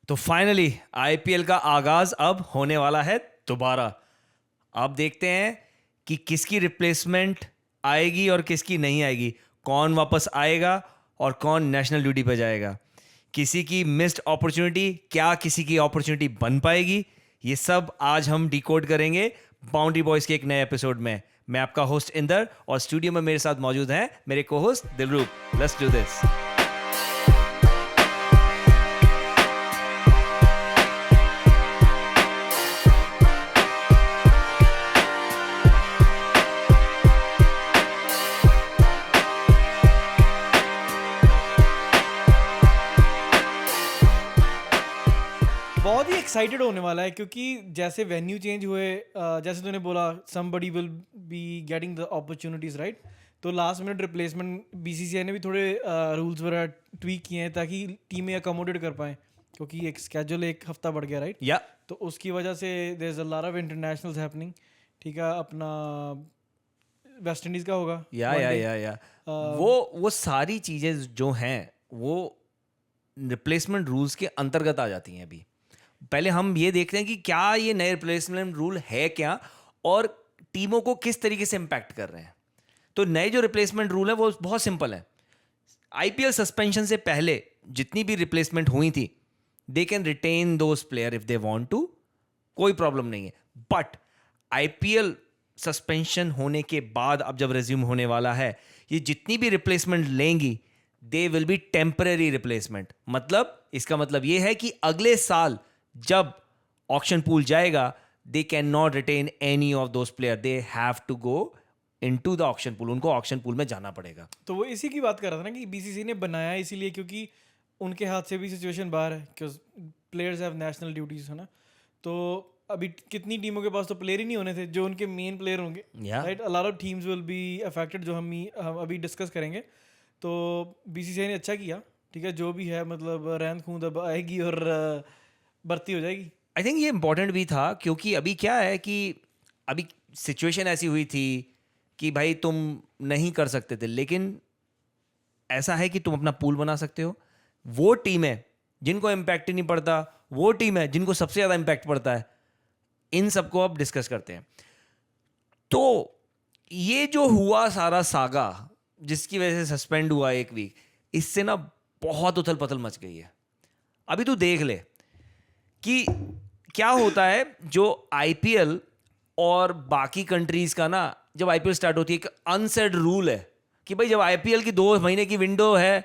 तो finally IPL का आगाज अब होने वाला है दोबारा। अब देखते हैं कि किसकी रिप्लेसमेंट आएगी और किसकी नहीं आएगी, कौन वापस आएगा और कौन नेशनल ड्यूटी पर जाएगा। किसी की मिस्ड अपॉर्चुनिटी क्या किसी की अपॉर्चुनिटी बन पाएगी, ये सब आज हम डिकोड करेंगे बाउंड्री बॉयज के एक नए एपिसोड में। मैं आपका होस्ट इंदर और स्टूडियो में मेरे साथ मौजूद हैं मेरे को host Dilroop. Let's do this. बहुत ही एक्साइटेड होने वाला है क्योंकि जैसे वेन्यू चेंज हुए, जैसे तूने बोला somebody will be getting the opportunities, right. तो लास्ट मिनट रिप्लेसमेंट बीसीसीआई ने भी थोड़े रूल्स वगैरह ट्वीक किए हैं ताकि टीमें अकोमोडेट कर पाएँ, क्योंकि एक स्केड्यूल एक हफ्ता बढ़ गया, राइट। या तो उसकी वजह से there is a lot of internationals happening. ठीक है, अपना वेस्ट इंडीज़ का होगा या वो सारी चीजें जो हैं वो रिप्लेसमेंट रूल्स के अंतर्गत आ जाती हैं। अभी पहले हम ये देखते हैं कि क्या ये नए रिप्लेसमेंट रूल है क्या और टीमों को किस तरीके से इंपैक्ट कर रहे हैं। तो नए जो रिप्लेसमेंट रूल है वो बहुत सिंपल है। आईपीएल सस्पेंशन से पहले जितनी भी रिप्लेसमेंट हुई थी, they can retain those player if they want to, कोई प्रॉब्लम नहीं है। बट आईपीएल सस्पेंशन होने के बाद अब जब रिज्यूम होने वाला है, ये जितनी भी रिप्लेसमेंट लेंगी they will be temporary replacement. मतलब इसका मतलब ये है कि अगले साल जब ऑक्शन पूल जाएगा they can not retain any of those player, they have to go into the auction pool. उनको ऑक्शन पूल में जाना पड़ेगा। तो वो इसी की बात कर रहा था ना कि बीसीसीआई ने बनाया इसीलिए क्योंकि उनके हाथ से भी सिचुएशन बाहर है, क्योंकि प्लेयर्स हैव नेशनल ड्यूटीज, है ना। तो अभी कितनी टीमों के पास तो प्लेयर ही नहीं होने थे जो उनके मेन प्लेयर होंगे, right. A lot of teams will be affected, जो हम अभी डिस्कस करेंगे। तो बीसीसीआई ने अच्छा किया, ठीक है, जो भी है, मतलब रैंद खूंद अब आएगी और भर्ती हो जाएगी। आई थिंक ये इंपॉर्टेंट भी था क्योंकि अभी क्या है कि अभी सिचुएशन ऐसी हुई थी कि भाई तुम नहीं कर सकते थे, लेकिन ऐसा है कि तुम अपना पूल बना सकते हो। वो टीम है जिनको इम्पैक्ट ही नहीं पड़ता, वो टीम है जिनको सबसे ज़्यादा इम्पैक्ट पड़ता है। इन सबको अब डिस्कस करते हैं। तो ये जो हुआ सारा सागा जिसकी वजह से सस्पेंड हुआ एक वीक, इससे ना बहुत उथल पथल मच गई है। अभी तू देख ले कि क्या होता है जो आईपीएल और बाकी कंट्रीज का ना, जब आईपीएल स्टार्ट होती है एक अनसेड रूल है कि भाई जब आईपीएल की 2 महीने की विंडो है,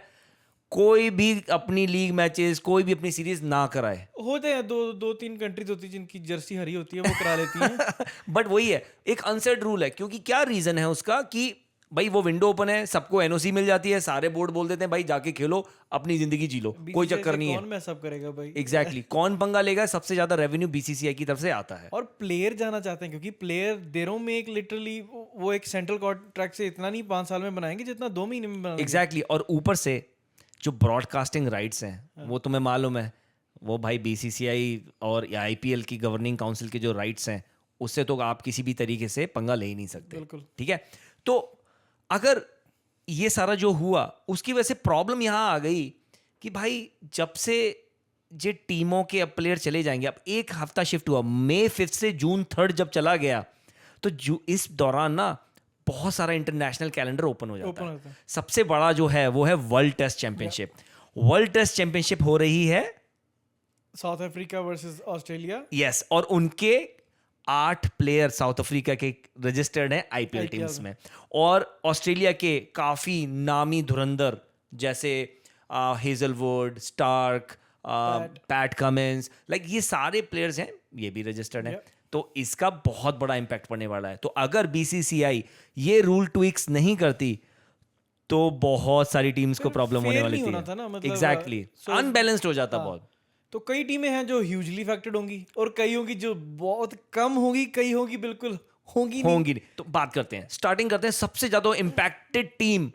कोई भी अपनी लीग मैचेस, कोई भी अपनी सीरीज ना कराए। होते हैं दो तीन कंट्रीज होती है जिनकी जर्सी हरी होती है, वो करा लेती हैं। बट वही है, एक अनसेड रूल है। क्योंकि क्या रीजन है उसका कि भाई वो विंडो ओपन है, सबको एनओसी मिल जाती है, सारे बोर्ड बोल देते हैं भाई जाके खेलो, अपनी जिंदगी जी लो, कोई BCCI चक्कर से नहीं कौन है। मैसअप करेगा भाई। एग्जैक्टली कौन पंगा लेगा, सबसे ज्यादा रेवेन्यू बीसीसीआई की तरफ से आता है। और प्लेयर जाना चाहते हैं क्योंकि प्लेयर देरों में एक लिटरली वो एक सेंट्रल कॉन्ट्रैक्ट से इतना नहीं 5 साल में बनाएंगे जितना 2 महीने में बनाएंगे। एग्जैक्टली और ऊपर से जो ब्रॉडकास्टिंग राइट्स हैं वो तुम्हें मालूम है, वो भाई बीसीसीआई और आईपीएल की गवर्निंग काउंसिल के जो राइट्स हैं उससे तो आप किसी भी तरीके से पंगा ले ही नहीं सकते। बिल्कुल। ठीक है, तो अगर ये सारा जो हुआ उसकी वजह से प्रॉब्लम यहाँ आ गई कि भाई जब से ये टीमों के अब प्लेयर चले जाएंगे, अब एक हफ्ता शिफ्ट हुआ, मई 5 से जून 3 जब चला गया, तो इस दौरान ना बहुत सारा इंटरनेशनल कैलेंडर ओपन हो जाता है। सबसे बड़ा जो है वो है world test championship. World test championship हो रही है South Africa versus Australia. Yes, और उनके 8 प्लेयर साउथ अफ्रीका के रजिस्टर्ड हैं आईपीएल टीम्स में, और ऑस्ट्रेलिया के काफी नामी धुरंधर जैसे Hazlewood, Starc, Pat Cummins, like ये सारे प्लेयर्स हैं, ये भी रजिस्टर्ड हैं। तो इसका बहुत बड़ा इंपैक्ट पड़ने वाला है। तो अगर बीसीसीआई ये रूल ट्विक्स नहीं करती तो बहुत सारी टीम्स को प्रॉब्लम होने वाली थी। एग्जैक्टली अनबैलेंस्ड हो जाता बहुत। तो कई टीमें हैं जो ह्यूजली इफेक्टेड होंगी और कई होंगी जो बहुत कम होगी, कई होंगी बिल्कुल होंगी नहीं। तो बात करते हैं, स्टार्टिंग करते हैं सबसे ज्यादा इम्पैक्टेड टीम।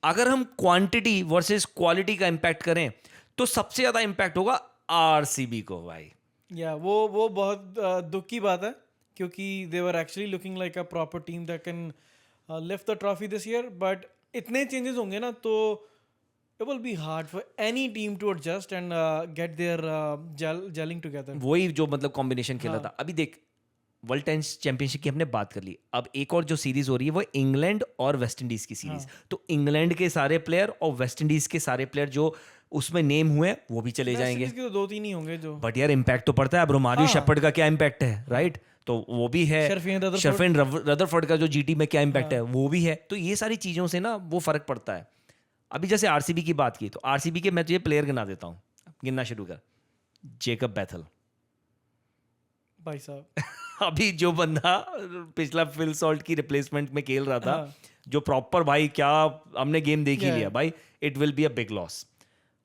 अगर हम क्वांटिटी वर्सेस क्वालिटी का इंपैक्ट करें तो सबसे ज्यादा इंपैक्ट होगा आरसीबी को भाई। या वो बहुत दुख की बात है क्योंकि they were actually looking like a proper team that can lift the trophy this year. But इतने चेंजेस होंगे ना तो It will be hard for any team to adjust and get their gelling together. वही जो मतलब combination खेला था. अभी देख वर्ल्ड टेनिस चैंपियनशिप की हमने बात कर ली. अब एक और जो सीरीज हो रही है वो इंग्लैंड और वेस्ट इंडीज की सीरीज. तो इंग्लैंड के सारे प्लेयर और वेस्ट इंडीज के सारे प्लेयर जो उसमें नेम हुए हैं वो भी चले जाएंगे. तो 2-3 ही होंगे जो. बट यार इम्पैक्ट तो पड़ता है. अब रोमारियो शेपर्ड का क्या इम्पैक्ट है, राइट? तो वो भी है. शर्फिन रदरफोर्ड का जो जीटी में क्या इम्पैक्ट है वो भी है. तो ये सारी चीजों से ना वो फर्क पड़ता है. अभी जैसे आरसीबी की बात की तो आरसीबी के मैं तुझे प्लेयर गिना देता हूँ. गिनना शुरू कर. जेकब बैथल भाई साहब. अभी जो बंदा पिछला फिल सॉल्ट की रिप्लेसमेंट में खेल रहा था, जो प्रॉपर भाई क्या हमने गेम देख ही लिया भाई, it will be a big loss.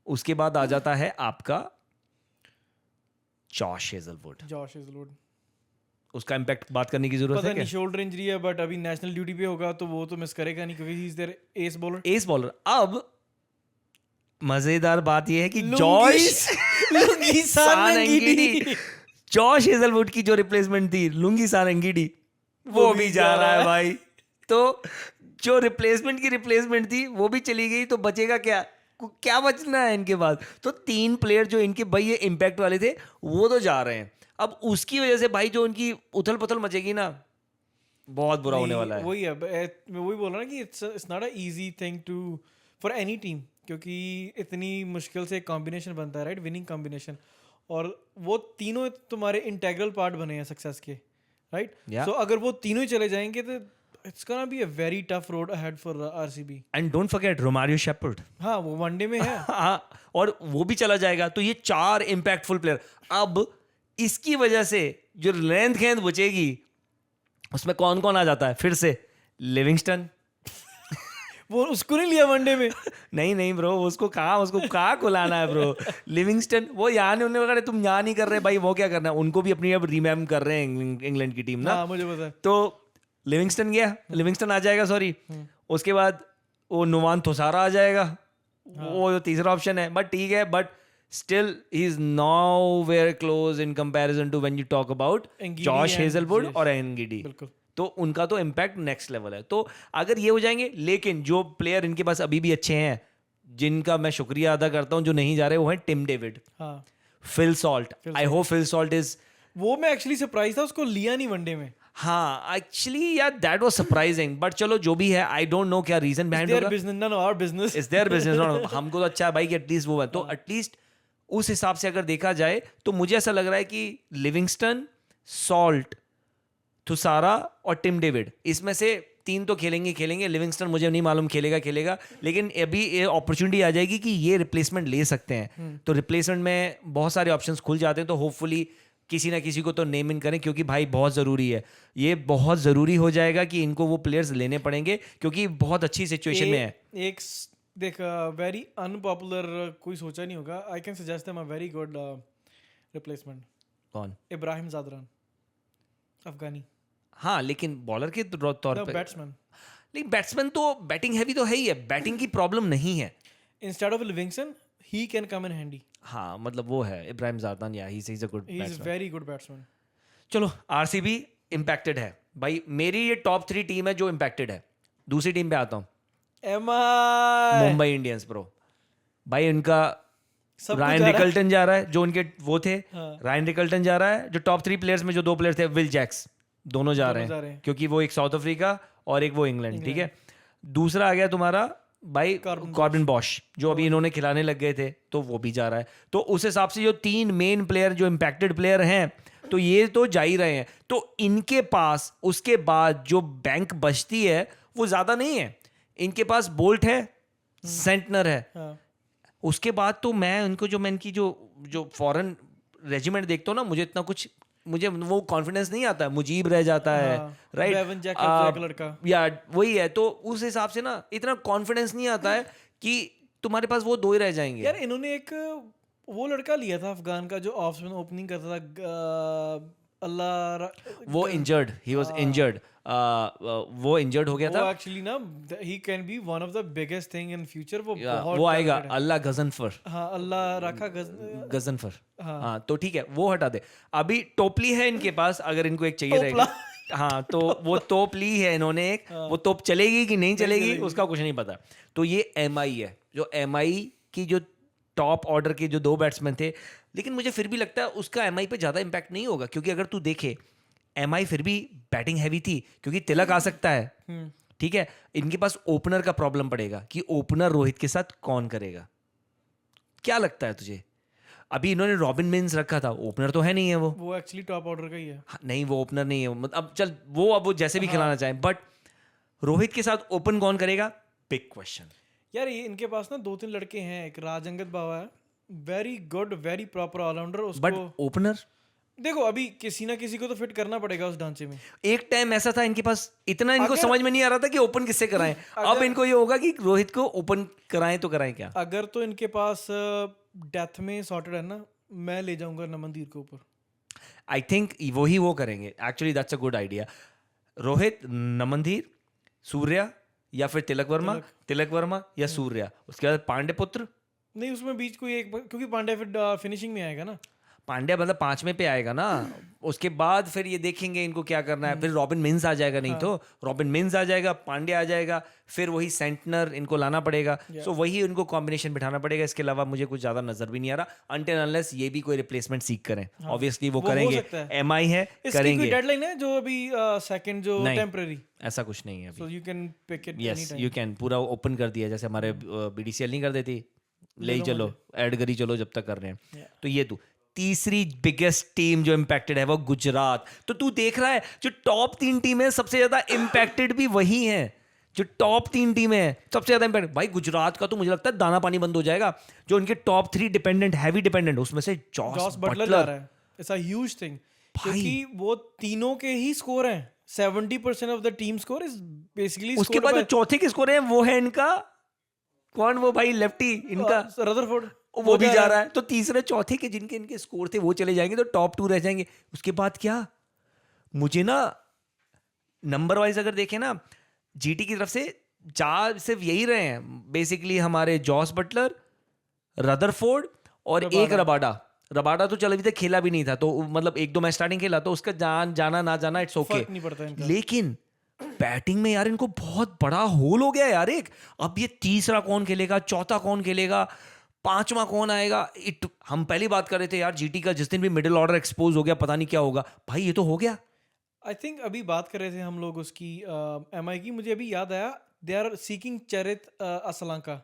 उसके बाद आ जाता है आपका जॉश हेजलवुड. उसका इम्पैक्ट बात करने की जरूरत है क्या? शोल्डर इंजरी है बट अभी नेशनल ड्यूटी पे होगा तो वो तो मिस करेगा नहीं क्योंकि he is there as bowler. अब मजेदार बात यह है कि जॉश हेजलवुड की जो रिप्लेसमेंट थी लुंगी सारंगीडी वो भी जा रहा है भाई. तो जो रिप्लेसमेंट की रिप्लेसमेंट थी वो भी चली गई तो बचेगा क्या बचना है इनके बाद? तो 3 प्लेयर जो इनके भाई ये इम्पैक्ट वाले थे वो तो जा रहे हैं. अब उसकी वजह से भाई जो उनकी उथल पुथल मचेगी ना, बहुत बुरा होने वाला है. वही है, मैं वही बोल रहा ना कि it's not a easy thing to for any team क्योंकि इतनी मुश्किल से एक कॉम्बिनेशन बनता है, राइट? Winning combination. और वो तीनों तुम्हारे इंटेग्रल पार्ट बने हैं सक्सेस के, राइट? सो अगर वो तीनों ही चले जाएंगे तो it's gonna be a very tough road ahead for RCB. And don't forget Romario Shepherd. हाँ, वो वनडे में है. हाँ, और वो भी चला जाएगा. तो ये 4 इम्पैक्टफुल प्लेयर. अब इसकी वजह से जो लेंथ गेंद बचेगी उसमें कौन कौन आ जाता है फिर से? लिविंगस्टन. वो उसको नहीं लिया वनडे में. नहीं ब्रो, उसको कहाँ खुलाना है ब्रो? लिविंगस्टन वो यहाँ नहीं, उन्होंने तुम यहाँ नहीं कर रहे भाई, वो क्या करना है? उनको भी अपनी अब रीमैप कर रहे हैं इंग्लैंड की टीम ना. हाँ, मुझे पता है. तो लिविंगस्टन लिविंगस्टन आ जाएगा, सॉरी. उसके बाद वो नुवान थोसारा आ जाएगा. वो जो तीसरा ऑप्शन है. बट ठीक है, but still he is nowhere close in comparison to when you talk about Josh Hazlewood और एनगिडी. तो उनका तो इम्पैक्ट नेक्स्ट लेवल है. तो अगर ये हो जाएंगे, लेकिन जो प्लेयर इनके पास अभी भी अच्छे हैं जिनका मैं शुक्रिया अदा करता हूँ जो नहीं जा रहे, वो है Tim David, Phil Salt. I hope Phil Salt is. वो मैं एक्चुअली सरप्राइज था उसको लिया नहीं वनडे में. हाँ, एक्चुअली यार दैट वाज सरप्राइजिंग. बट चलो जो भी है, आई डोंट नो क्या रीजन बिहाइंड होगा. It's their business. हमको तो अच्छा है भाई कि एटलीस्ट वो है. तो एटलीस्ट उस हिसाब से अगर देखा जाए तो मुझे ऐसा लग रहा है कि लिविंगस्टन, सॉल्ट, थुसारा और टिम डेविड, इसमें से 3 तो खेलेंगे. लिविंगस्टन मुझे नहीं मालूम खेलेगा, लेकिन अभी ये अपॉर्चुनिटी आ जाएगी कि ये रिप्लेसमेंट ले सकते हैं. तो रिप्लेसमेंट में बहुत सारे ऑप्शंस खुल जाते हैं. तो होपफुली किसी ना किसी को तो नेम इन करें क्योंकि भाई बहुत ज़रूरी है. ये बहुत ज़रूरी हो जाएगा कि इनको वो प्लेयर्स लेने पड़ेंगे क्योंकि बहुत अच्छी सिचुएशन में है. एक देख वेरी अनपॉपुलर कोई सोचा नहीं होगा. I can suggest them a very good replacement. कौन? इब्राहिम ज़ादरान, अफगानी. हाँ, लेकिन बॉलर के तौर पे बैट्समैन. लेकिन बैट्समैन तो बैटिंग हैवी तो है ही है. बैटिंग की प्रॉब्लम नहीं है. Instead of Livingstone he can come in handy. हाँ, मतलब वो है इब्राहिम ज़ादरान. या he is a good batsman. He is very good batsman. चलो, आरसीबी इम्पैक्टेड है भाई. मेरी ये टॉप 3 टीम है जो इम्पैक्टेड है. दूसरी टीम पे आता हूँ, मुंबई इंडियंस. ब्रो भाई उनका रायन रिकल्टन जा रहा है जो उनके वो थे. रायन रिकल्टन जा रहा है. जो टॉप 3 प्लेयर्स में जो 2 प्लेयर थे, विल जैक्स, दोनों जा रहे हैं क्योंकि वो एक साउथ अफ्रीका और एक वो इंग्लैंड. ठीक है. दूसरा आ गया तुम्हारा भाई कॉर्बिन बॉश जो अभी इन्होंने खिलाने लग गए थे, तो वो भी जा रहा है. तो उस हिसाब से जो 3 मेन प्लेयर जो इम्पैक्टेड प्लेयर हैं तो ये तो जा ही रहे हैं. तो इनके पास उसके बाद जो बैंक बचती है वो ज्यादा नहीं है. इनके पास बोल्ट है, सेंटनर है. उसके बाद तो मैं इनकी जो फॉरेन रेजिमेंट देखता हूँ ना, मुझे वो कॉन्फिडेंस नहीं आता. मुजीब रह जाता है, राइट? या वही है. तो उस हिसाब से ना इतना कॉन्फिडेंस नहीं आता है कि तुम्हारे पास वो 2 ही रह जाएंगे. यार इन्होंने एक वो लड़का लिया था अफगान का जो ऑफ स्पिन ओपनिंग करता था. वो इंजर्ड, ही वाज इंजर्ड. वो इंजर्ड हो गया था. एक्चुअली ना he can be one of the biggest thing in future. वो आएगा अल्लाह गजनफर. हाँ, अल्लाह रखा गजनफर. हाँ, तो ठीक है, वो हटा दे. अभी टोपली है इनके पास, अगर इनको एक चाहिए रहेगा. हाँ, तो वो तोप ली है इन्होंने एक. वो तोप चलेगी कि नहीं चलेगी उसका कुछ नहीं पता. तो ये MI है जो MI की जो टॉप ऑर्डर के जो 2 बैट्समैन थे, लेकिन मुझे फिर भी लगता है उसका MI पे ज़्यादा इम्पैक्ट नहीं होगा, क्योंकि अगर तू देखे MI फिर भी बैटिंग हैवी थी, क्योंकि तिलक आ सकता है, ठीक है। इनके पास ओपनर का प्रॉब्लम पड़ेगा कि ओपनर रोहित के साथ कौन करेगा। क्या लगता है तुझे? अभी इन्होंने रॉबिन मिन्स रखा था, ओपनर तो है नहीं है वो एक्चुअली टॉप ऑर्डर का ही है। नहीं वो ओपनर नहीं है, मतलब अब वो जैसे भी खिलाना चाहें, बट रोहित के साथ ओपन कौन करेगा, बिग क्वेश्चन। यार ये इनके पास ना 2-3 लड़के हैं, एक राजंगत बावा है, very good very proper allrounder, but उसको ओपनर देखो अभी किसी ना किसी को तो फिट करना पड़ेगा उस ढांचे में। एक टाइम ऐसा था इनके पास, इतना इनको समझ में नहीं आ रहा था कि ओपन किससे कराएं। अब इनको ये होगा कि रोहित को ओपन कराएं तो कराएं क्या। अगर तो इनके पास डेथ में सॉर्टेड है ना, मैं ले जाऊंगा नमनदीर के ऊपर। आई थिंक वही वो करेंगे, actually that's a good idea. Rohit, Namandhir, Surya या फिर तिलक वर्मा या सूर्या, उसके बाद पांडे पुत्र। नहीं उसमें बीच कोई एक, क्योंकि पांड्या फिर फिनिशिंग में आएगा ना। पांड्या मतलब 5वें पे आएगा ना, उसके बाद फिर ये देखेंगे इनको क्या करना है। फिर रॉबिन मिन्स आ जाएगा, नहीं तो रॉबिन मिन्स आ जाएगा, पांड्या आ जाएगा, फिर वही सेंटनर इनको लाना पड़ेगा। सो वही उनको कॉम्बिनेशन बिठाना पड़ेगा। इसके अलावा मुझे कुछ ज्यादा नजर भी नहीं आ रहा, अनटिल अनलेस ये भी कोई रिप्लेसमेंट सीख करें। ऑब्वियसली वो करेंगे, MI है, करेंगे। डेडलाइन है जो अभी सेकंड जो टेम्परेरी, ऐसा कुछ नहीं है अभी। So you can pick it yes you can, पूरा ओपन कर दिया, जैसे हमारे BDCL नहीं कर देती, ले ही चलो, ऐड करी चलो जब तक कर रहे हैं। तो ये तीसरी बिगेस्ट टीम जो इम्पैक्टेड है वो गुजरात। तो तू देख रहा है जो टॉप 3 टीम है सबसे ज्यादा इम्पैक्टेड भी वही है, जो टॉप 3 टीमें हैं सबसे ज्यादा इम्पैक्ट। भाई गुजरात का तो मुझे लगता है दाना पानी बंद हो जाएगा। जो उनके टॉप 3 डिपेंडेंट, हैवी डिपेंडेंट, उसमें से जॉस बटलर जा रहा है। इट्स अ ह्यूज थिंग, क्योंकि वो तीनों के ही स्कोर हैं। 70% of the team score is basically. उसके बाद जो चौथे के स्कोर है वो है इनका कौन, वो भाई लेफ्टी इनका रदरफोर्ड, वो भी जा रहा है। तो तीसरे चौथे के जिनके इनके स्कोर थे वो चले जाएंगे, तो टॉप 2 रह जाएंगे। उसके बाद क्या, मुझे ना नंबर वाइज अगर देखें ना, जीटी की तरफ से सिर्फ यही रहे हैं बेसिकली हमारे जॉस बटलर, रदरफोर्ड और एक रबाडा तो चल अभी तक खेला भी नहीं था, तो मतलब 1-2 मैच स्टार्टिंग खेला, तो उसका जाना ना जाना इट्स ओके। लेकिन बैटिंग में यार इनको बहुत बड़ा होल हो गया यार। एक अब ये तीसरा कौन खेलेगा, चौथा कौन खेलेगा, 5वां कौन आएगा। हम पहली बात कर रहे थे यार जीटी का, जिस दिन भी मिडिल ऑर्डर एक्सपोज हो गया पता नहीं क्या होगा। भाई ये तो हो गया। आई थिंक अभी बात कर रहे थे हम लोग उसकी MI की, मुझे अभी याद आया, they are seeking Charith Asalanka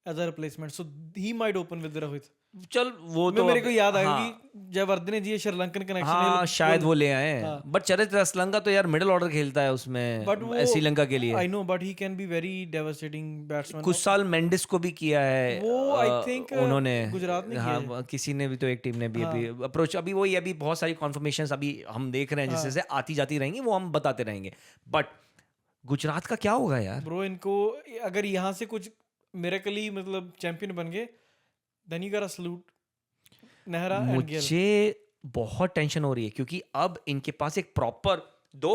as a replacement, so he might open with Rohit. चल वो तो मेरे को याद आया कि जयवर्धने जी श्रीलंकन कनेक्शन, हाँ शायद वो ले आए। बट चरित असलंका तो यार मिडिल ऑर्डर खेलता है उसमें, बट श्रीलंका के लिए। I know, but he can be very devastating batsman. कुछ साल मेंडिस को भी किया है वो, आई थिंक उन्होंने, गुजरात ने किया है। किसी ने भी, तो एक टीम ने भी अभी अप्रोच, अभी वही अभी बहुत सारी कॉन्फर्मेशंस अभी हम देख रहे हैं, जिससे आती जाती रहेंगी, वो हम बताते रहेंगे। बट गुजरात का क्या होगा यार ब्रो, इनको अगर यहाँ से कुछ मिरेकली मतलब चैंपियन बन गए, then you got a salute Nehra and Gill. मुझे बहुत टेंशन हो रही है, क्योंकि अब इनके पास एक प्रॉपर 2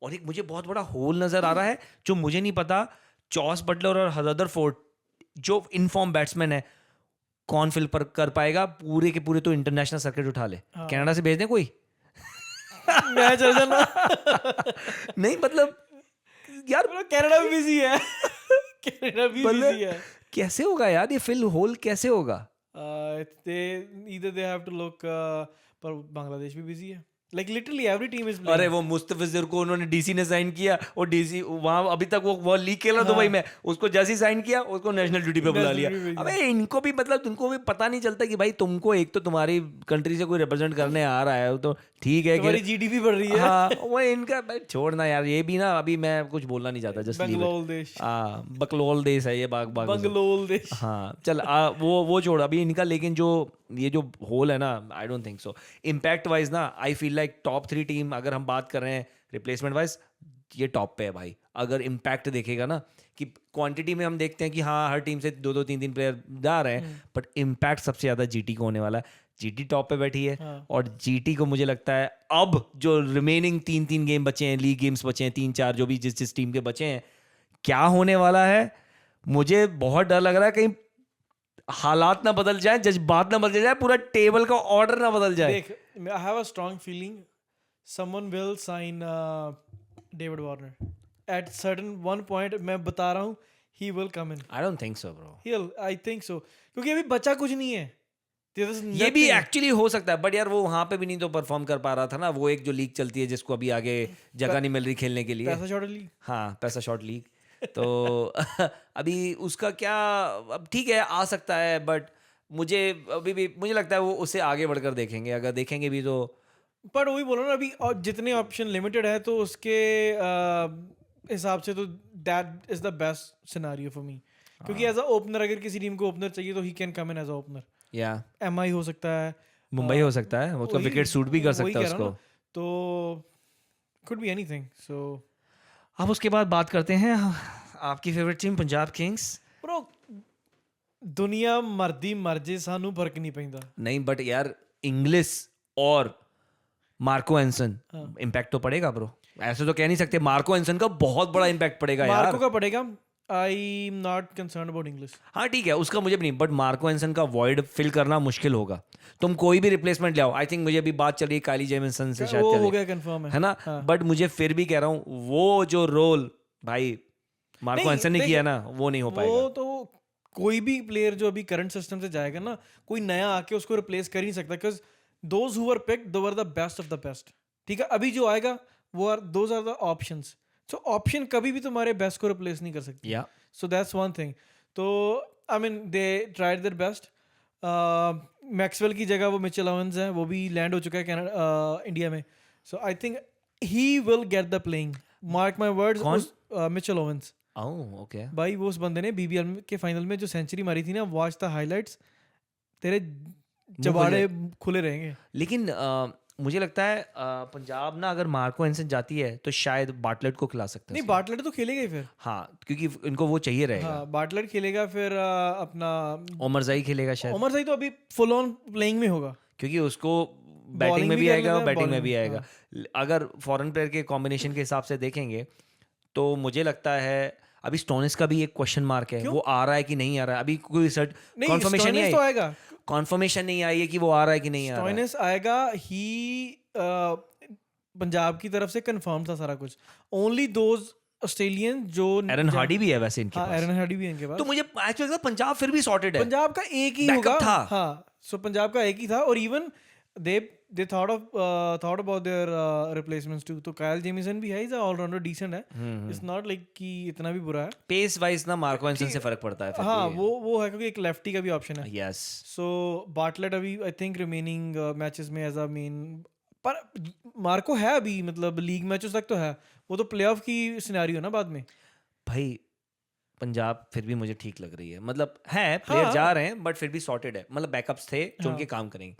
और एक मुझे बहुत बड़ा होल नजर आ रहा है, जो मुझे नहीं पता जॉस बटलर और रदरफोर्ड जो इनफॉर्म बैट्समैन है कौन फिल पर कर पाएगा। पूरे के पूरे तो इंटरनेशनल सर्किट उठा ले, कनाडा से भेज दें कोई मैं चल जाना नहीं मतलब यार कनाडा भी बिजी है कनाडा भी बिजी है। कैसे होगा यार ये फिल होल, कैसे होगा? either they have to look पर बांग्लादेश भी बिजी है, like literally every team is playing। अरे वो मुस्तफिजुर को उन्होंने डीसी ने साइन किया, और डीसी वहां अभी तक वो लीग खेला दुबई में, उसको जैसे ही साइन किया उसको नेशनल ड्यूटी पे बुला लिया। अबे इनको भी मतलब तुमको भी पता नहीं चलता कि भाई तुमको एक तो तुम्हारी कंट्री से कोई रिप्रेजेंट करने आ रहा है, तो ठीक है, तुम्हारी जीडीपी बढ़ रही है। हाँ वो इनका भाई छोड़ना यार, ये भी ना अभी मैं कुछ बोलना नहीं चाहता, जस्ट बंगलोल देश, बकलोल देश है ये, बंगलोल देश। हाँ चल वो छोड़ अभी इनका। लेकिन जो ये जो होल है ना, I don't think so impact wise ना, I feel like top 3 team अगर हम बात कर रहे हैं रिप्लेसमेंट वाइज, ये टॉप पे है भाई। अगर इम्पैक्ट देखेगा ना, कि क्वांटिटी में हम देखते हैं कि हाँ हर टीम से 2-2 3-3 प्लेयर जा रहे हैं, बट इम्पैक्ट सबसे ज्यादा जीटी को होने वाला है। जीटी टॉप पे बैठी है, और जीटी को मुझे लगता है अब जो रिमेनिंग 3-3 गेम बचे हैं, लीग गेम्स बचे हैं 3-4, जो भी जिस टीम के बचे हैं, क्या होने वाला है मुझे बहुत डर लग रहा है। कहीं हालात ना बदल जाए, जज्बात ना बदल जाए, पूरा टेबल का ऑर्डर ना बदल जाए। देख, I have a strong feeling someone will sign David Warner at certain one point. मैं बता रहा हूँ, he will come in. I don't think so, bro. I think so. क्योंकि अभी बचा कुछ नहीं है. There's ये भी nothing. एक्चुअली हो सकता है, बट यार वो वहां पे भी नहीं तो परफॉर्म कर पा रहा था ना. वो एक जो लीग चलती है जिसको अभी आगे जगह नहीं मिल रही खेलने के लिए. पैसा शॉर्ट लीग. हाँ, पैसा शॉर्ट लीग. तो अभी उसका क्या, अब ठीक है आ सकता है, बट मुझे अभी भी मुझे लगता है वो उसे आगे बढ़कर देखेंगे. अगर देखेंगे भी तो पर वही बोलो ना, अभी जितने ऑप्शन लिमिटेड है तो उसके हिसाब से तो that is the best scenario for me. क्योंकि एज अ ओपनर अगर किसी टीम को ओपनर चाहिए तो he can come in as a opener. या एमआई हो सकता है, मुंबई हो सकता है, उसका विकेट सूट भी कर सकता है उसको. तो कुड बी एनीथिंग. सो अब उसके बाद बात करते हैं आपकी favourite team Punjab Kings. Bro दुनिया मर्दी मर जे सानू फर्क नहीं पैंदा. नहीं, बट यार इंग्लिश और मार्को एंसन इम्पैक्ट तो पड़ेगा ब्रो. ऐसे तो कह नहीं सकते. मार्को एंसन का बहुत बड़ा इम्पैक्ट पड़ेगा यार. मार्को का पड़ेगा. आई am not concern about English. हाँ ठीक है, उसका मुझे भी नहीं, बट मार्को एंसन का वॉइड फिल करना मुश्किल होगा. तुम कोई भी रिप्लेसमेंट ले आओ. आई थिंक मुझे अभी बात चल रही है काइली जेमिसन से, शायद वो चल हो रही गया कंफर्म है ना. बट मुझे फिर भी कह रहा हूँ वो जो रोल भाई मार्को एंसन ने किया ना, वो नहीं हो पाएगा. वो तो कोई भी प्लेयर जो अभी करंट सिस्टम से जाएगा ना, कोई नया आके उसको रिप्लेस कर ही नहीं सकता. Because those who were picked they were the best of the best. ठीक है, अभी जो आएगा वो those are the options. So option कभी भी तुम्हारे बेस्ट को रिप्लेस नहीं कर सकती. या सो दैट्स वन थिंग. तो I mean they tried their best. Maxwell की जगह वो मिचेल ओवेंस है, वो भी लैंड हो चुका है इंडिया में. So I think he will get the playing. Mark my words. Mitchell Owens. Oh okay. भाई वो उस बंदे ने बीबीएल के फाइनल में जो सेंचुरी मारी थी ना, वॉच द हाइलाइट्स, तेरे जबाड़े खुले रहेंगे. लेकिन मुझे लगता है पंजाब ना अगर मार्को एंसन जाती है तो शायद बाटलेट को खिला सकते हैं. नहीं, बाटलेट तो खेलेगा ही फिर. हाँ, क्योंकि इनको वो चाहिए रहेगा. हाँ, बाटलेट खेलेगा. फिर अपना ओमर जाई खेलेगा शायद. ओमर जाई तो अभी फुल ऑन प्लेइंग में होगा, क्योंकि उसको बैटिंग में भी आएगा और बैटिंग में भी आएगा. अगर फॉरेन प्लेयर के कॉम्बिनेशन के हिसाब से देखेंगे तो मुझे लगता है अभी स्टोनिस का भी एक क्वेश्चन मार्क है. वो आ रहा है कि नहीं आ रहा है, अभी कोई रिसर्च कंफर्मेशन नहीं आई. तो आएगा. कंफर्मेशन नहीं आई है कि वो आ रहा है कि नहीं आ रहा है. स्टोनिस आएगा ही. पंजाब की तरफ से कंफर्म था सारा कुछ. ओनली दोज ऑस्ट्रेलियन जो एरन हार्डी भी है वैसे इनके पास. एरन हार्डी भी इनके पास. तो मुझे एक्चुअली लगता है पंजाब फिर भी सॉर्टेड है. पंजाब का एक ही Backup होगा. था. हाँ, सो पंजाब का एक ही था. और even they thought about their replacements too. तो कायल जेमिसन भी है, इज ऑलराउंडर, डिसेंट है. इट्स नॉट लाइक कि इतना भी बुरा है. पेस वाइज ना मार्को एंसन से फर्क पड़ता है फिर. हाँ, वो है क्योंकि एक लेफ्टी का भी ऑप्शन है. यस. सो बाटलेट अभी आई थिंक रिमेनिंग मैचेस में एज अ मेन. पर मार्को है अभी, मतलब लीग मैचेस तक तो है. वो तो प्लेऑफ की सिनेरियो ना बाद में. भाई पंजाब फिर भी मुझे ठीक लग रही है. मतलब है प्लेयर जा रहे हैं बट फिर भी सॉर्टेड है. मतलब बैकअप्स थे जो उनके काम करेंगे.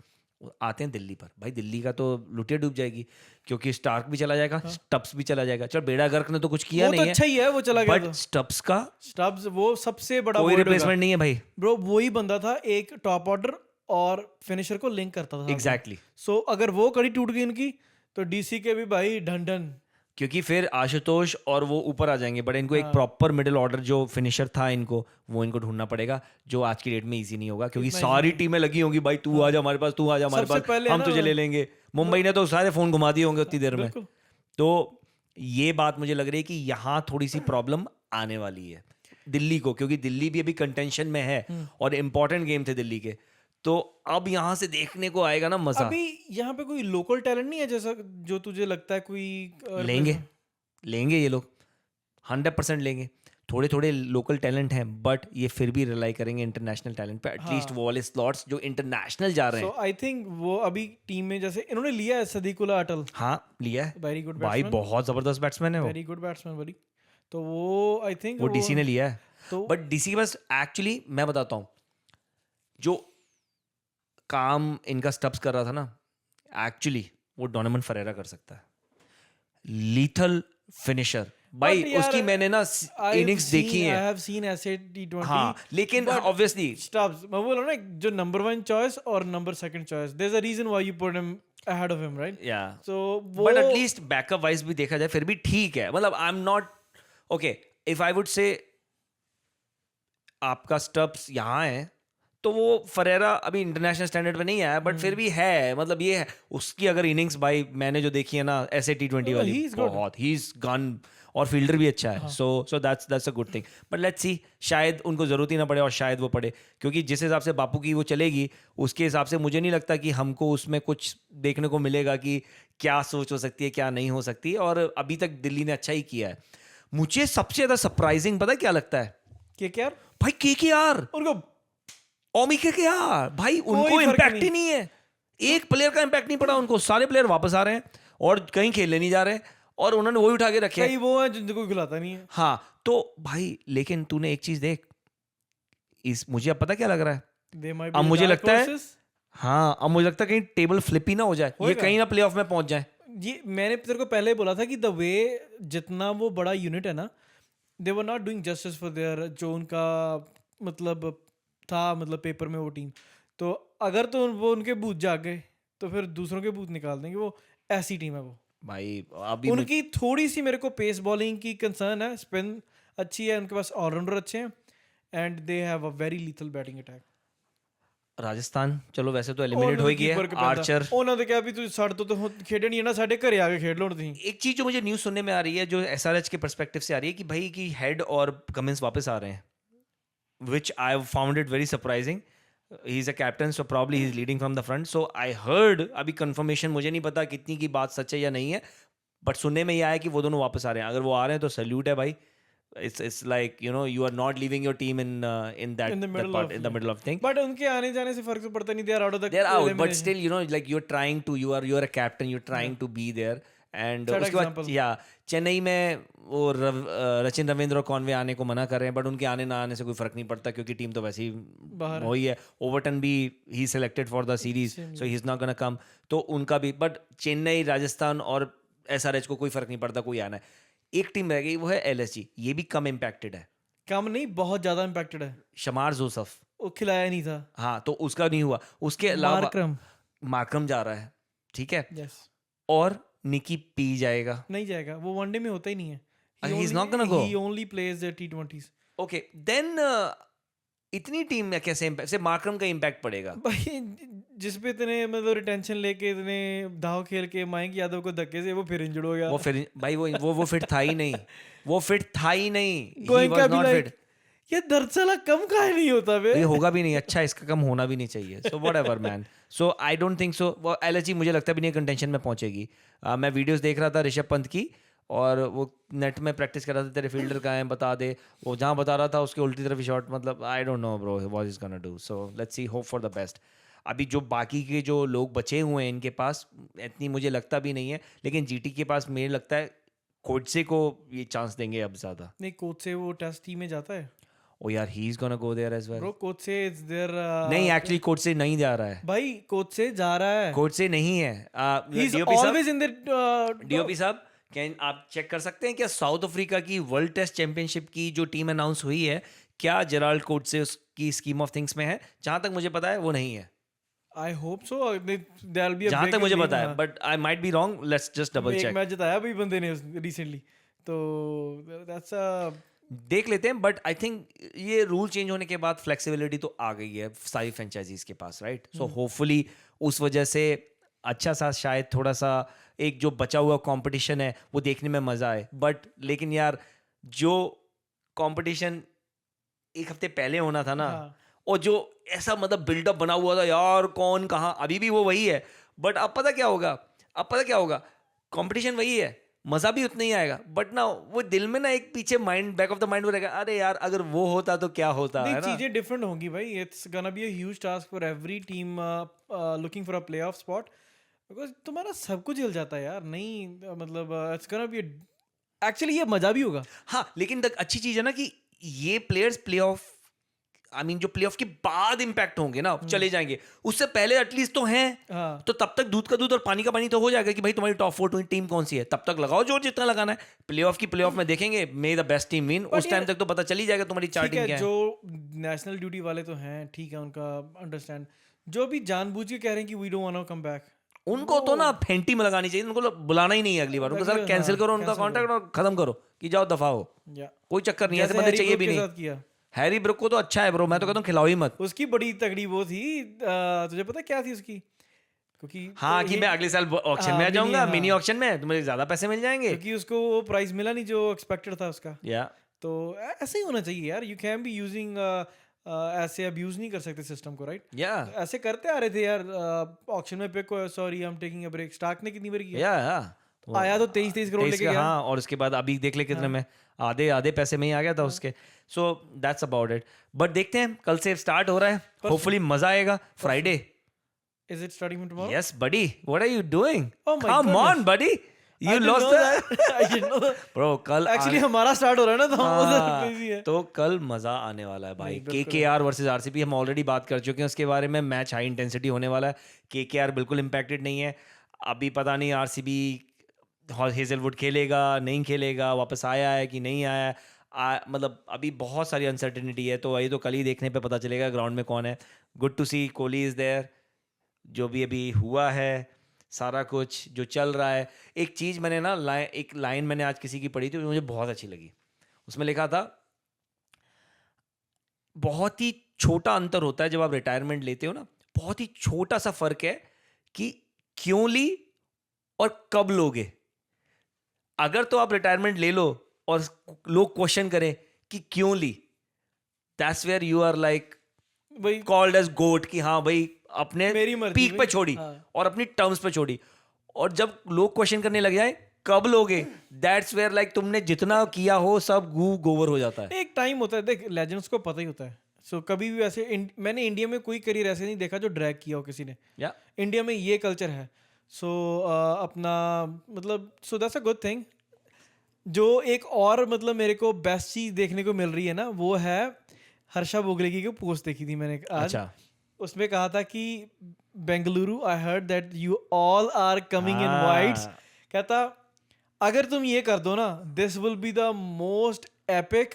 आते हैं दिल्ली पर. भाई दिल्ली का तो लुटिया डूब जाएगी, क्योंकि स्टार्क भी चला जाएगा, स्टब्स भी चला जाएगा. चल बेड़ा गर्क ने तो कुछ किया नहीं है, अच्छा ही है, वो चला गया. बट स्टब्स का स्टब्स वो सबसे बड़ा कोई रिप्लेसमेंट नहीं है भाई. ब्रो वही बंदा था एक टॉप ऑर्डर और फिनिशर को लिंक करता था. एग्जैक्टली. सो अगर वो कड़ी टूट गई इनकी तो डीसी के भी भाई ढन. क्योंकि फिर आशुतोष और वो ऊपर आ जाएंगे, बट इनको एक प्रॉपर मिडिल ऑर्डर जो फिनिशर था इनको ढूंढना पड़ेगा, जो आज की डेट में इजी नहीं होगा. क्योंकि सारी टीमें लगी होंगी भाई, तू आ जा हमारे पास, तू आ जा हमारे पास, हम तुझे ले लेंगे. मुंबई ने तो सारे फोन घुमा दिए होंगे उतनी देर में. तो ये बात मुझे लग रही है कि यहाँ थोड़ी सी प्रॉब्लम आने वाली है दिल्ली को, क्योंकि दिल्ली भी अभी कंटेंशन में है और इंपॉर्टेंट गेम थे दिल्ली के. तो अब यहाँ से देखने को आएगा ना मजा. अभी यहाँ पे कोई लोकल टैलेंट नहीं है जैसा जो तुझे लगता है कोई लेंगे ये लोग 100% लेंगे. थोड़े थोड़े लोकल टैलेंट हैं, बट ये फिर भी रिलाई करेंगे इंटरनेशनल टैलेंट पे. एटलीस्ट वो वाले स्लॉट्स जो इंटरनेशनल जा रहे हैं. आई थिंक वो अभी टीम में जैसे इन्होंने लिया है सदीकुल्ला अटल. हाँ लिया है. वेरी गुड भाई, बहुत जबरदस्त बैट्समैन है वो. वेरी गुड बैट्समैन बड़ी. तो वो आई थिंक वो डीसी ने लिया है. बट डीसी के पास एक्चुअली मैं बताता हूँ, जो काम इनका स्टब्स कर रहा था ना, एक्चुअली वो डोनोवन फरेरा कर सकता है. लीथल फिनिशर भाई, उसकी मैंने ना इनिंग्स देखी है. आई हैव सीन ऐसे T20. हाँ, लेकिन ऑब्वियसली स्टब्स मैं बोल रहा हूं ना, जो नंबर 1 चॉइस और number 2 choice, there is a reason why you put him ahead of him, right? Yeah. So but at least backup wise भी देखा जाए फिर भी ठीक है. मतलब I am not okay. If I would say आपका स्टब्स यहाँ है तो वो फरेरा अभी इंटरनेशनल स्टैंडर्ड पे नहीं आया, बट फिर भी है, मतलब ये है उसकी अगर इनिंग्स भाई मैंने जो देखी है ना ऐसे T20 वाली, he is good. बहुत ही इज गन, और फील्डर भी अच्छा है, so that's a good thing. But let's see, शायद उनको जरूरत ही ना पड़े और शायद वो पड़े, क्योंकि जिस हिसाब से बापू की वो चलेगी उसके हिसाब से मुझे नहीं लगता कि हमको उसमें कुछ देखने को मिलेगा कि क्या सोच हो सकती है क्या नहीं हो सकती, और अभी तक दिल्ली ने अच्छा ही किया है। मुझे सबसे ज्यादा सरप्राइजिंग पता क्या लगता है KKR भाई, KKR उनको ओमी KKR भाई, उनको फर्क इम्पैक्ट ही नहीं है, एक प्लेयर का इम्पैक्ट नहीं पड़ा उनको, सारे प्लेयर वापस आ रहे हैं और कहीं खेलने नहीं जा रहे, और उन्होंने वही उठा के रखे हैं। कई वो है जिनको कोई खिलाता नहीं है। हाँ तो भाई, लेकिन तूने एक चीज देख, मुझे अब पता क्या लग रहा है, They might be अब the मुझे dark लगता है, horses. हाँ अब मुझे लगता है कहीं टेबल फ्लिप ही ना हो जाए, ये होएगा। कहीं ना प्लेऑफ में पहुंच जाए। ये मैंने तेरे को पहले ही बोला था कि द वे जितना वो बड़ा यूनिट है ना, they were not doing justice for their जो उनका मतलब था, मतलब पेपर में वो टीम। तो अगर तो वो उनके बूथ जाग गए तो फिर दूसरों के बूथ निकाल देंगे, वो ऐसी टीम है वो। भाई अभी उनकी थोड़ी सी मेरे को पेस बॉलिंग की कंसर्न है, स्पिन अच्छी है, उनके पास ऑलराउंडर अच्छे हैं, and they have a very lethal batting attack. Rajasthan चलो वैसे तो एलिमिनेट हो ही गया है, आर्चर। ਉਹਨਾਂ ਦੇ ਕਿਹਾ ਵੀ ਤੁਸੀਂ ਸਾਡੇ ਤੋਂ ਤਾਂ ਖੇਡੇ ਨਹੀਂ ਹੈ ਨਾ, ਸਾਡੇ ਘਰੇ ਆ ਕੇ ਖੇਡ ਲਓ ਤੁਸੀਂ। एक चीज जो मुझे न्यूज सुनने में आ रही है, जो SRH के पर्सपेक्टिव से आ रही है, कि भाई कि हेड और कमिंस वापस आ रहे हैं, which I found it very surprising. He's a captain, so probably he's leading from the front. So I heard, अभी confirmation मुझे नहीं पता कितनी की बात सच है या नहीं है, but सुनने में ये आया कि वो दोनों वापस आ रहे हैं। अगर वो आ रहे हैं तो सल्यूट है भाई। It's like, you know, you are not leaving your team in the middle of thing. But उनके आने जाने से फर्क तो पड़ता नहीं, they are out of the They're out, but still, you know, like you're trying to, you're a captain, you're trying to be there. And उसके बाद या चेन्नई में वो रचिन रविंद्र और कॉनवे आने को मना कर रहे हैं, बट उनके आने ना आने से कोई फर्क नहीं पड़ता क्योंकि टीम तो वैसे ही वही है। ओवरटन भी he selected for the series, so he is not gonna come, तो उनका भी। बट चेन्नई, राजस्थान और SRH को कोई फर्क नहीं पड़ता कोई आना है। एक टीम रह गई, वो है LSG, ये भी कम इम्पैक्टेड है। कम नहीं, बहुत ज्यादा इम्पैक्टेड है। शमार जोसफ वो खिलाया नहीं था, हाँ, तो उसका नहीं हुआ। उसके अलावा मार्करम जा रहा है, ठीक है, yes. और निकी पी जाएगा, नहीं जाएगा, वो वनडे में होता ही नहीं है। He's not gonna go. He only plays the T20s. Okay, then इतनी टीम में कैसे सिर्फ मार्करम का इम्पैक्ट पड़ेगा? भाई जिस पे इतने मतलब रिटेंशन लेके इतने दाव खेल के मयंक यादव को धक्के से वो फिर इंजर्ड हो गया। वो फिर भाई वो फिट था ही नहीं, वो फिट था ही नहीं, He was not fit. ये दरअसल कम काहे नहीं होता बे? ये होगा भी नहीं, अच्छा इसका कम होना भी नहीं चाहिए। So whatever man, so I don't think सो। वो LSG मुझे लगता भी नहीं कंटेंशन में पहुंचेगी। मैं वीडियोस देख रहा था ऋषभ पंत की, और वो नेट में प्रैक्टिस कर रहा था, तेरे फील्डर कहाँ हैं बता दे, वो जहाँ बता रहा था उसके उल्टी तरफ शॉट, मतलब I don't know bro what is gonna do. So let's see, hope for the best. अभी जो बाकी के जो लोग बचे हुए हैं इनके पास इतनी मुझे लगता भी नहीं है, लेकिन GT के पास मुझे लगता है कोटसे को ये चांस देंगे अब ज़्यादा। नहीं, कोटसे वो टेस्ट टीम में जाता है। ओ यार, he is gonna go there as well. Bro Coetzee is there. नहीं, एक्चुअली कोटसे नहीं जा रहा है भाई, कोटसे जा रहा है, कोटसे नहीं है। DOP always in the DOP साहब, कैन आप चेक कर सकते हैं क्या साउथ अफ्रीका की वर्ल्ड टेस्ट चैंपियनशिप की जो टीम अनाउंस हुई है, क्या जेराल्ड कोटसे उसकी स्कीम ऑफ थिंग्स में है? जहां तक मुझे पता है वो नहीं है। I hope so, there will be a जहां तक मुझे पता है, but I might be wrong, let's just double check. एक मैच जिताया भाई बंदे ने रिसेंटली, तो दैट्स अ देख लेते हैं। बट आई थिंक ये रूल चेंज होने के बाद फ्लेक्सिबिलिटी तो आ गई है सारी फ्रेंचाइजीज के पास, राइट? सो होपफुली उस वजह से अच्छा सा शायद थोड़ा सा एक जो बचा हुआ कंपटीशन है वो देखने में मजा आए। बट लेकिन यार जो कंपटीशन एक हफ्ते पहले होना था ना, और जो ऐसा मतलब बिल्डअप बना हुआ था यार, कौन कहाँ, अभी भी वो वही है। बट अब पता क्या होगा, कंपटीशन वही है, मजा भी उतना ही आएगा, बट ना वो दिल में ना एक पीछे mind, back of the mind वो रहेगा, अरे यार अगर वो होता तो क्या होता, है ना? चीजें डिफरेंट होंगी भाई। It's gonna be a huge task for every team looking for a playoff spot, because तुम्हारा सब कुछ हिल जाता है यार। नहीं मतलब इट्स गोना बी एक्चुअली ये मजा भी होगा। हाँ, लेकिन अच्छी चीज है ना कि ये प्लेयर्स प्लेऑफ, आई मीन जो प्लेऑफ के बाद इंपैक्ट होंगे ना, चले जाएंगे, उससे पहले एटलीस्ट तो हैं। तो तब तक दूध का दूध और पानी का पानी तो हो जाएगा कि भाई तुम्हारी टॉप 4 टीम कौन सी है, तब तक लगाओ जोर जितना लगाना है। प्लेऑफ में देखेंगे, मे द बेस्ट टीम विन, उस टाइम तक तो पता चल ही जाएगा तुम्हारी चार्टिंग क्या है। जो नेशनल ड्यूटी वाले तो हैं, ठीक है, उनका अंडरस्टैंड। जो भी जानबूझ के कह रहे हैं कि we don't want to come back, उनको तो ना फेंटी में लगानी चाहिए, उनको बुलाना ही नहीं है अगली बार, उनको सर कैंसिल करो उनका कॉन्ट्रैक्ट और खत्म करो कि जाओ दफा हो, कोई चक्कर नहीं है, ऐसे बंदे चाहिए भी नहीं। हैरी ब्रुक को तो अच्छा है ब्रो, मैं तो कहता हूँ खिलाओ ही मत। उसकी बड़ी तगड़ी वो थी, तुझे पता क्या थी उसकी? क्योंकि हाँ कि मैं अगले साल ऑक्शन में आ जाऊंगा, मिनी ऑक्शन में, तो मुझे ज्यादा पैसे मिल जाएंगे। क्योंकि उसको वो प्राइस मिला नहीं जो एक्सपेक्टेड था उसका। या तो ऐसे ही होना चाहिए यार, यू कैन बी यूजिंग, ऐसे अब्यूज नहीं कर सकते सिस्टम को, राइट? या ऐसे करते आ रहे थे यार, ऑक्शन में pick, sorry I am taking a break, Starc ने कितनी बार किया? या आया तो 23 करोड़ लेके गया। हाँ, और उसके बाद अभी देख ले कितने में, आधे पैसे में ही आ गया था उसके। So that's about it. But देखते हैं, कल से स्टार्ट हो रहा है, होपफुली मजा आएगा। Friday. Is it starting from tomorrow? Yes, buddy. What are you doing? Oh my Come goodness. on, buddy. I You didn't lost know that. that. I didn't know that. Bro, कल Actually हमारा start हो रहा है ना, तो हम उधर हाँ, busy है। तो कल मजा आने वाला है भाई। नहीं, बिल्कुल KKR वर्सेस RCB हम ऑलरेडी बात कर चुके हैं उसके बारे में। मैच हाई इंटेंसिटी होने वाला है। KKR बिल्कुल इम्पैक्टेड नहीं है अभी, पता नहीं RCB हेजलवुड खेलेगा नहीं खेलेगा, वापस आया है कि नहीं आया है, मतलब अभी बहुत सारी अनसर्टेनिटी है। तो ये तो कल ही देखने पे पता चलेगा ग्राउंड में कौन है। Good to see Kohli is there. जो भी अभी हुआ है, सारा कुछ जो चल रहा है। एक चीज़ मैंने ना एक लाइन मैंने आज किसी की पढ़ी थी, मुझे बहुत अच्छी लगी। उसमें लिखा था, बहुत ही छोटा अंतर होता है जब आप रिटायरमेंट लेते हो ना, बहुत ही छोटा सा फर्क है कि क्यों ली और कब लोगे। अगर तो आप रिटायरमेंट ले लो और लोग क्वेश्चन करें कि क्यों ली, that's where you are like भाई कॉल्ड एज गोट, कि हाँ भाई अपने मेरी मर्जी पीक पे भाई। छोड़ी हाँ। और अपनी टर्म्स पे छोड़ी। और जब लोग क्वेश्चन करने लग जाए कब लोगे, दैट्स वेयर लाइक तुमने जितना किया हो सब गोबर हो जाता है। एक टाइम होता है, देख लेजेंड्स को पता ही होता है। सो कभी भी वैसे मैंने इंडिया में कोई करियर ऐसे नहीं देखा जो ड्रैग किया हो किसी ने। या इंडिया में ये कल्चर है। सो अपना मतलब, so that's a good thing. जो एक और मतलब मेरे को बेस्ट चीज देखने को मिल रही है ना, वो है हर्षा भोगले की पोस्ट देखी थी मैंने आज। अच्छा, उसमें कहा था कि Bengaluru, I heard that you all are coming in whites. कहता अगर तुम ये कर दो ना, this will be the most epic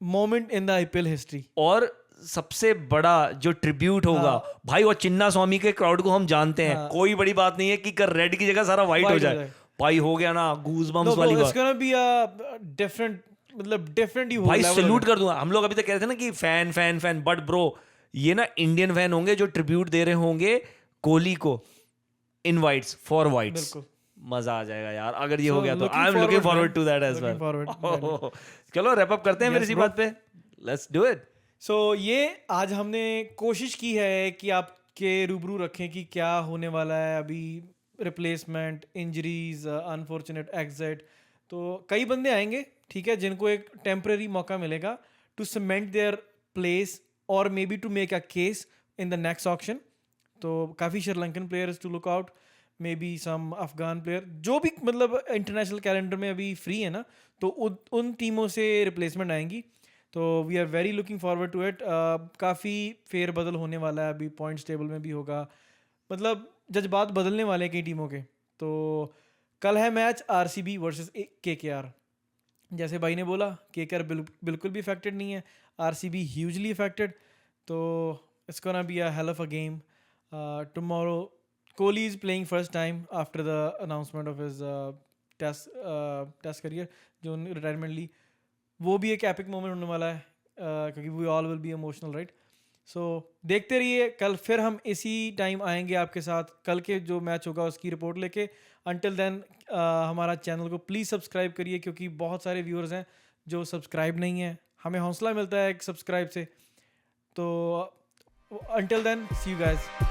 moment in the IPL history. और सबसे बड़ा जो ट्रिब्यूट होगा भाई, वो चिन्ना स्वामी के क्राउड को हम जानते हैं। कोई बड़ी बात नहीं है कि कर रेड की जगह सारा व्हाइट हो जाए भाई, हो गया ना गूज़बम्स वाली बात। It's gonna be a different, मतलब डिफरेंट ही होगा भाई सैल्यूट कर दूंगा। हम लोग अभी तक कह रहे थे ना कि fan fan fan, but bro ये ना इंडियन फैन होंगे जो ट्रिब्यूट दे रहे होंगे कोहली को इन वाइट्स फॉर वाइट्स। मजा आ जाएगा यार अगर ये हो गया तो। I am looking forward to that as well. चलो रैप अप करते हैं फिर इसी बात पे, लेट्स डू इट। सो ये आज हमने कोशिश की है कि आपके रूबरू रखें कि क्या होने वाला है अभी, रिप्लेसमेंट, इंजरीज, अनफॉर्चुनेट एग्जिट। तो कई बंदे आएंगे, ठीक है, जिनको एक टेम्परेरी मौका मिलेगा टू सीमेंट देयर प्लेस और maybe to make a case in the next auction. तो काफ़ी Sri Lankan players to look out, maybe some Afghan player जो भी मतलब इंटरनेशनल कैलेंडर में अभी फ्री है ना, तो उन टीमों से रिप्लेसमेंट आएंगी। तो we are very looking forward to it. काफ़ी फेरबदल होने वाला है अभी, पॉइंट्स टेबल में भी होगा, मतलब जज्बात बदलने वाले हैं कई टीमों के। तो कल है मैच RCB वर्सेस KKR। जैसे भाई ने बोला, KKR बिल्कुल भी अफेक्टेड नहीं है, RCB ह्यूजली अफेक्टेड। तो it's gonna be a hell of a game tomorrow. Kohli is playing first time after the announcement of his test career, जो रिटायरमेंट ली। वो भी एक एपिक मोमेंट होने वाला है, क्योंकि we all will be emotional, right? So देखते रहिए, कल फिर हम इसी टाइम आएंगे आपके साथ कल के जो मैच होगा उसकी रिपोर्ट लेके। अंटिल देन हमारा चैनल को प्लीज़ सब्सक्राइब करिए, क्योंकि बहुत सारे व्यूअर्स हैं जो सब्सक्राइब नहीं है, हमें हौसला मिलता है एक सब्सक्राइब से। तो until then see you guys.